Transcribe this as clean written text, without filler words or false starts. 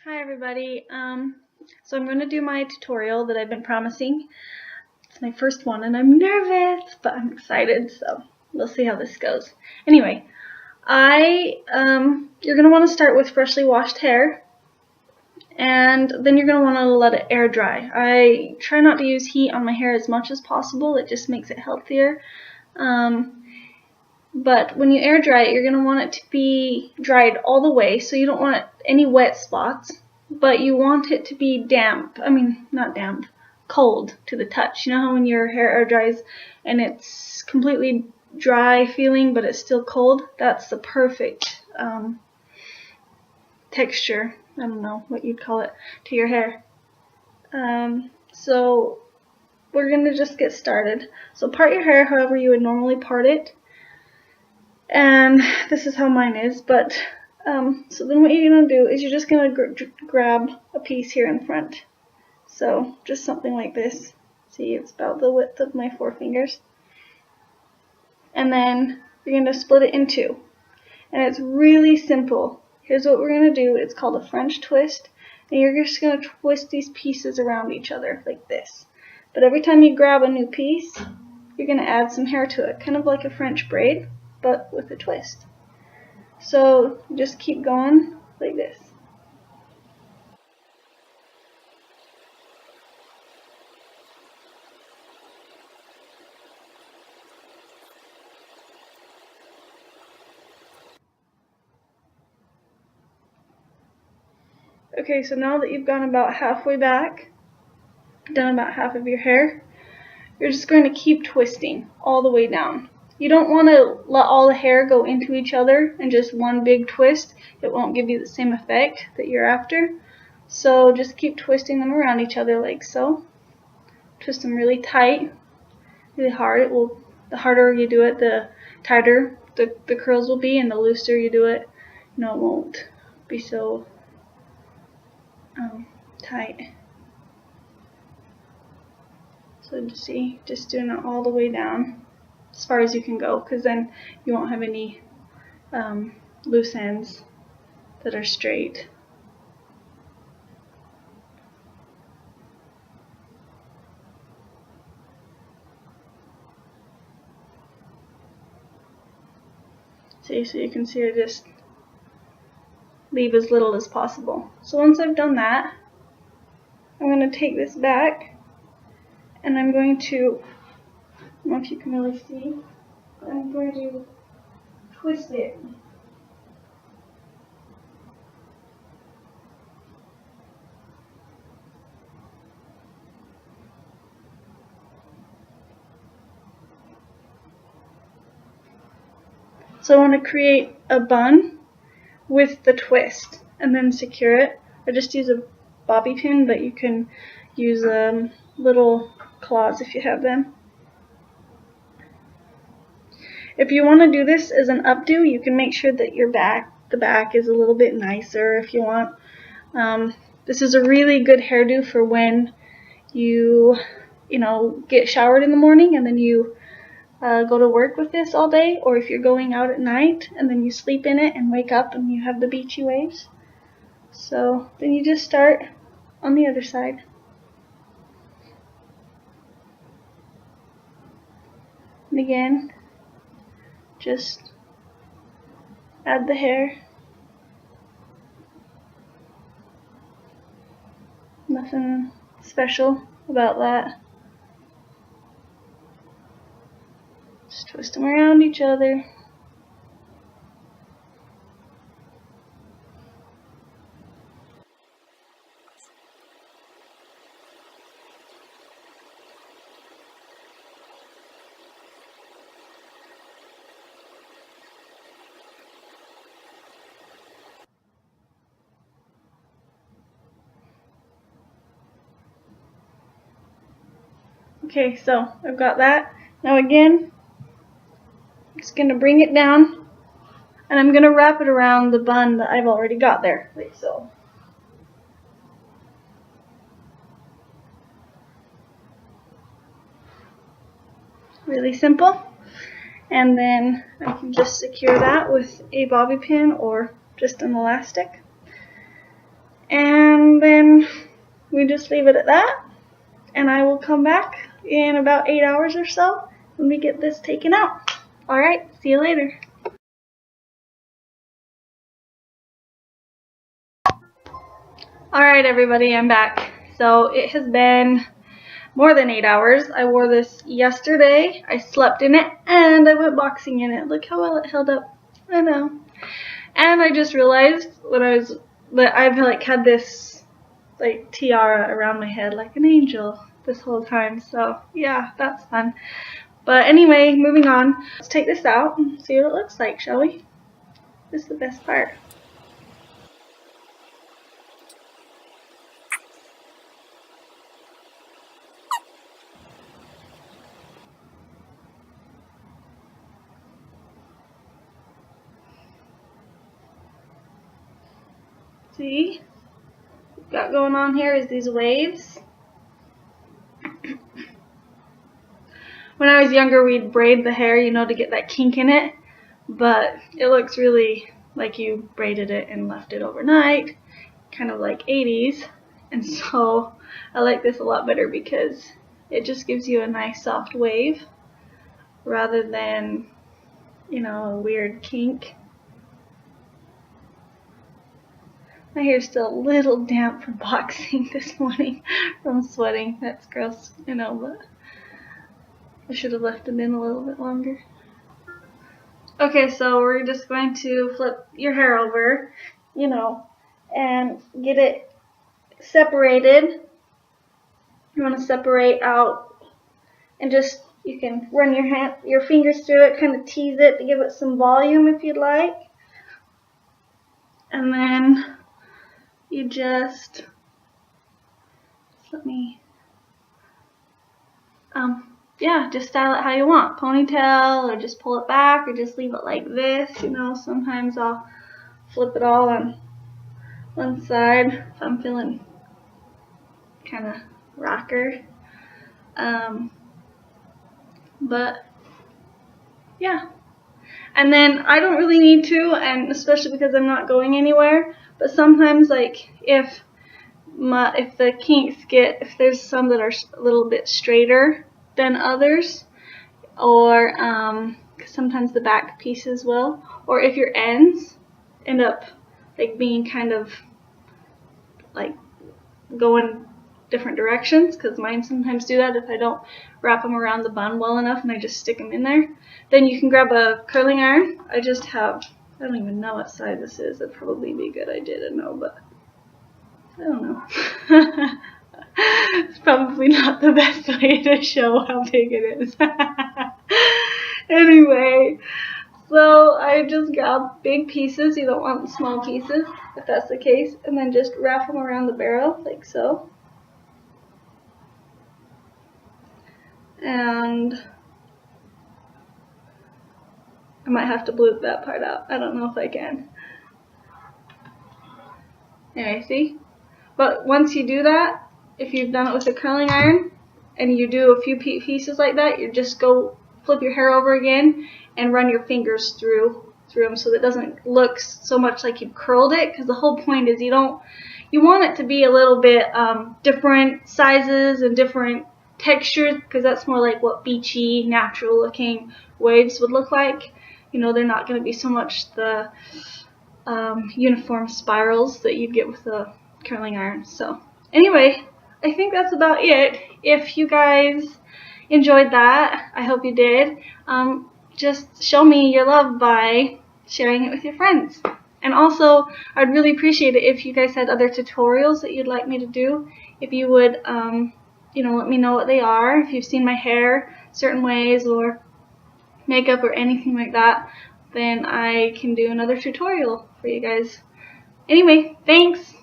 Hi everybody. So I'm going to do my tutorial that I've been promising. It's my first one and I'm nervous, but I'm excited, so we'll see how this goes. Anyway, you're going to want to start with freshly washed hair, and then you're going to want to let it air dry. I try not to use heat on my hair as much as possible. It just makes it healthier. But when you air dry it, you're going to want it to be dried all the way, so you don't want any wet spots, but you want it to be damp. I mean, not damp, cold to the touch. You know how when your hair air dries and it's completely dry feeling, but it's still cold? That's the perfect texture, I don't know what you'd call it, to your hair. So we're going to just get started. So part your hair however you would normally part it. And this is how mine is, but so then what you're going to do is you're just going to grab a piece here in front. So just something like this. See, it's about the width of my forefingers. And then you're going to split it in two. And it's really simple. Here's what we're going to do. It's called a French twist. And you're just going to twist these pieces around each other like this. But every time you grab a new piece, you're going to add some hair to it, kind of like a French braid, but with a twist. So just keep going like this. Okay, so now that you've gone about halfway back, done about half of your hair, you're just going to keep twisting all the way down. You don't want to let all the hair go into each other and just one big twist. It won't give you the same effect that you're after. So just keep twisting them around each other like so. Twist them really tight, really hard. The harder you do it, the tighter the curls will be, and the looser you do it, it won't be so tight. So just doing it all the way down as far as you can go, because then you won't have any loose ends that are straight. See, so you can see I just leave as little as possible. So once I've done that, I'm going to take this back and I'm going to, I don't know if you can really see, but I'm going to twist it. So I want to create a bun with the twist and then secure it. I just use a bobby pin, but you can use little claws if you have them. If you want to do this as an updo, you can make sure that the back is a little bit nicer if you want. This is a really good hairdo for when you get showered in the morning and then you go to work with this all day, or if you're going out at night and then you sleep in it and wake up and you have the beachy waves. So then you just start on the other side. And again, just add the hair. Nothing special about that. Just twist them around each other. Okay, so I've got that. Now again, I'm just going to bring it down, and I'm going to wrap it around the bun that I've already got there, like so. Really simple. And then I can just secure that with a bobby pin or just an elastic. And then we just leave it at that. And I will come back in about 8 hours or so when we get this taken out. Alright, see you later. Alright everybody, I'm back. So it has been more than 8 hours. I wore this yesterday, I slept in it, and I went boxing in it. Look how well it held up. I know. And I just realized that I've like had this like tiara around my head like an angel this whole time. So yeah, that's fun. But anyway, moving on. Let's take this out and see what it looks like, shall we? This is the best part. See? What we've got going on here is these waves. When I was younger, we'd braid the hair, you know, to get that kink in it. But it looks really like you braided it and left it overnight, kind of like 80s. And so I like this a lot better because it just gives you a nice soft wave rather than, you know, a weird kink. My hair's still a little damp from boxing this morning, from sweating. That's gross, you know, but I should have left it in a little bit longer. Okay, so we're just going to flip your hair over, you know, and get it separated. You want to separate out, and just, you can run your fingers through it, kind of tease it to give it some volume if you'd like. And then you just yeah, just style it how you want. Ponytail, or just pull it back, or just leave it like this, you know. Sometimes I'll flip it all on one side if I'm feeling kind of rocker. But yeah. And then I don't really need to, and especially because I'm not going anywhere, but sometimes like if the kinks if there's some that are a little bit straighter than others, or cause sometimes the back pieces will, or if your ends end up like being kind of like going different directions, because mine sometimes do that if I don't wrap them around the bun well enough and I just stick them in there, then you can grab a curling iron. I don't even know what size this is. It'd probably be a good idea to know, but I don't know. It's probably not the best way to show how big it is. Anyway, so I just grab big pieces. You don't want small pieces if that's the case, and then just wrap them around the barrel like so. And I might have to bleep that part out. I don't know if I can. Anyway, see? But once you do that, if you've done it with a curling iron and you do a few pieces like that, you just go flip your hair over again and run your fingers through them so that it doesn't look so much like you've curled it, because the whole point is you want it to be a little bit different sizes and different textures, because that's more like what beachy, natural looking waves would look like. You know, they're not going to be so much the uniform spirals that you'd get with a curling iron. So anyway, I think that's about it. If you guys enjoyed that, I hope you did. Just show me your love by sharing it with your friends. And also, I'd really appreciate it if you guys had other tutorials that you'd like me to do. If you would, you know, let me know what they are. If you've seen my hair certain ways, or makeup, or anything like that, then I can do another tutorial for you guys. Anyway, thanks!